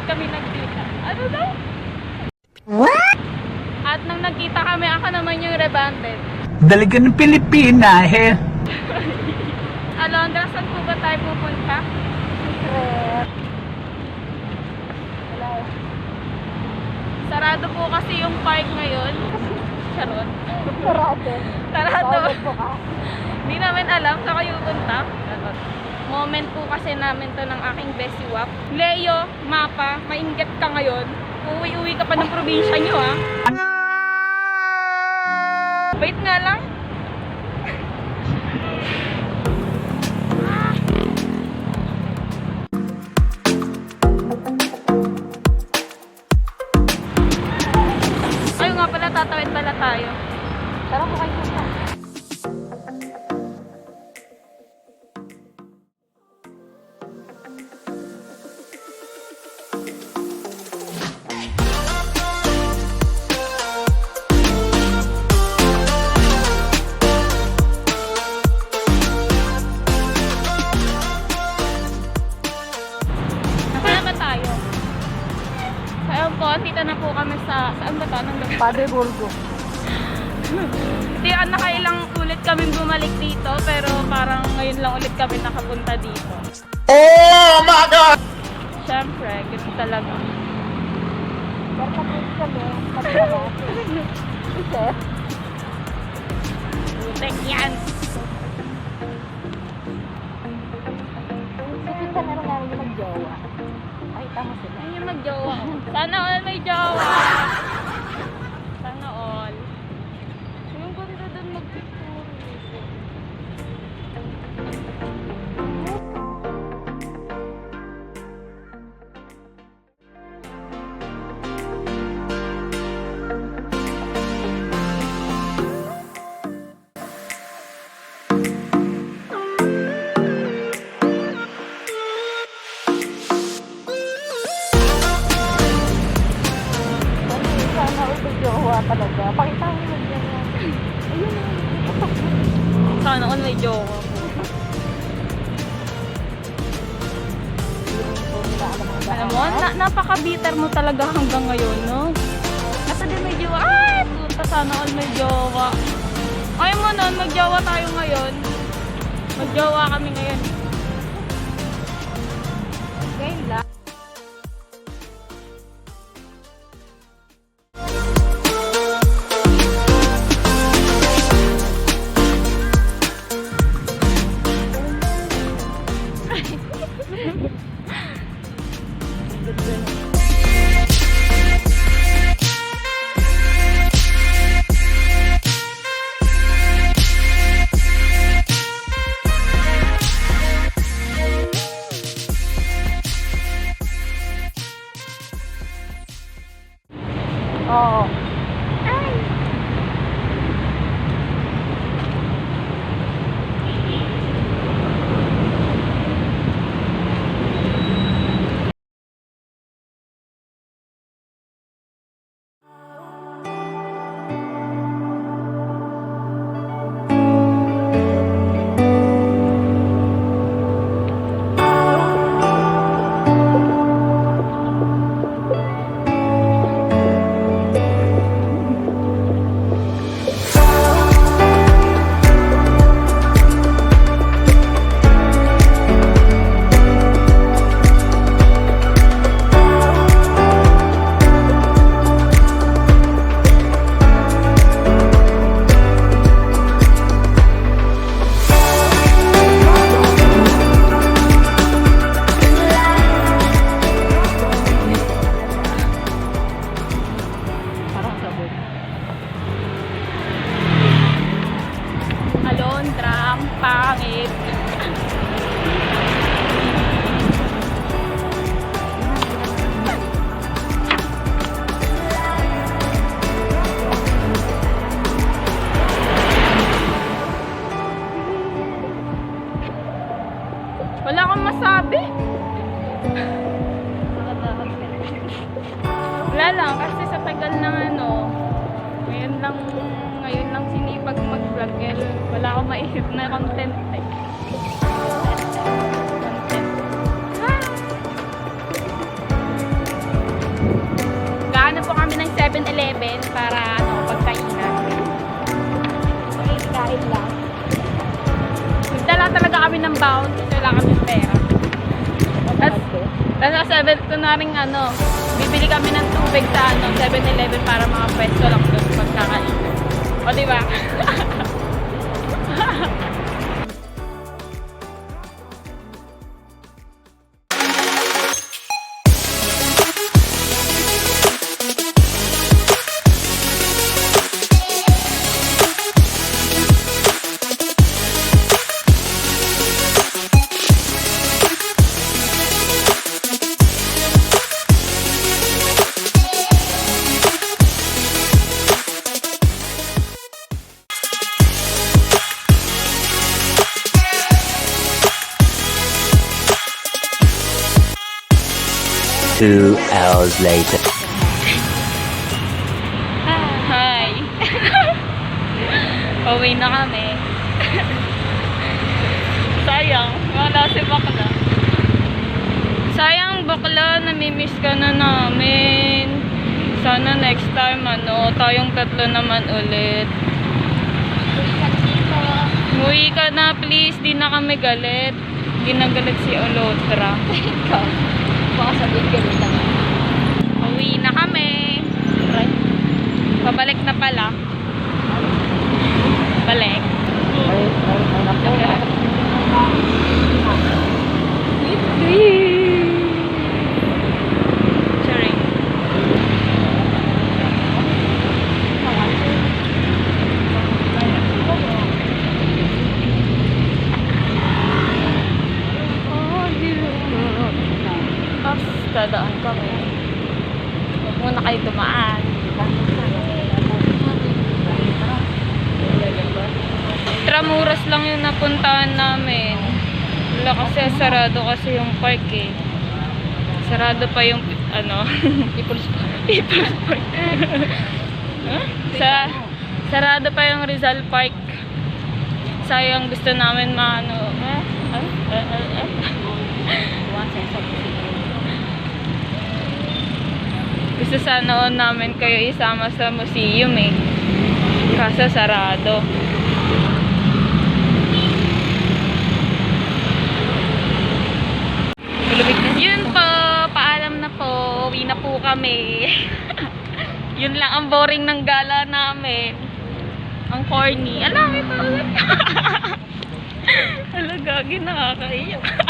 kami nagkita. Ano daw? What? At nang nagkita kami, ako naman yung rebanded. Dalaga ng Pilipina, eh. Alondra, saan po ba tayo pupunta? Sarado po kasi yung park ngayon. Charot. Sarado. Hindi namin alam saan kayo pupunta. Moment po kasi namin to ng aking besiwap. Leo, mapa, mainggit ka ngayon. Uwi-uwi ka pa ng probinsya nyo, ha? Wait nga lang. Ayun nga pala, tatawid pala tayo. Tara po kayo sa. Dito na po kami sa, saan ba ito? Anong lugar? Padre Burgo. Hindi, nakailang ulit kami bumalik dito, pero parang ngayon lang ulit kami nakapunta dito. Oh my God! Siyempre, ganun talaga. Pero kapag kami, pagkala. Isa. Butek yan! Sikit ka na rin namin yung mag-jowa. Pakita mo sila. Ay, yung mag-jowa. Sana all may jowa! Sana all. Yung ganda doon mag-picture. Jowa talaga. Pakita mo yung mag-jowa. Ayun na. Sana all may jowa. Alam mo, napaka-bitter mo talaga hanggang ngayon, no? Nasa din may jowa. Ay! Punta sana all may jowa. Ayaw mo nun, mag-jowa tayo ngayon. Mag-jowa kami ngayon. Ngayon lang. Oo. Ay! Alondra, ang pangit. Wala akong masabi. Wala lang, kasi sa tagal ng ano, ngayon lang sinipag mag-vlog, wala akong maisip na content eh. Content. Tapos sa 7 ko na rin bibili kami ng tubig sa 7-Eleven para mga pwesto lang doon pagkakain. O diba? Two hours later. Hi! Pauwi na kami. Sayang, wala si bakla. Sayang bakla, namimiss ka na namin. Sana next time tayong tatlo naman ulit. Umuwi ka na please, di na kami galit. Di na galit si Olotra. Ikaw. Baka sabihin ka rin naman. Uwi na kami. Right? Pabalik na pala. Balik. Charing. Dadaan kami. Huwag muna kayo dumaan. Tramuras lang yung napuntahan namin. Wala kasi sarado kasi yung park eh. Sarado pa yung People's Park. People's Park. Sarado pa yung Rizal Park. Sayang gusto namin gusto sana namin kayo isama sa museum eh. Kaso sarado. Yun po, paalam na po. Uwi na po kami. Yun lang ang boring ng gala namin. Ang corny. Alam ito. Alagagi, nakakaiyak.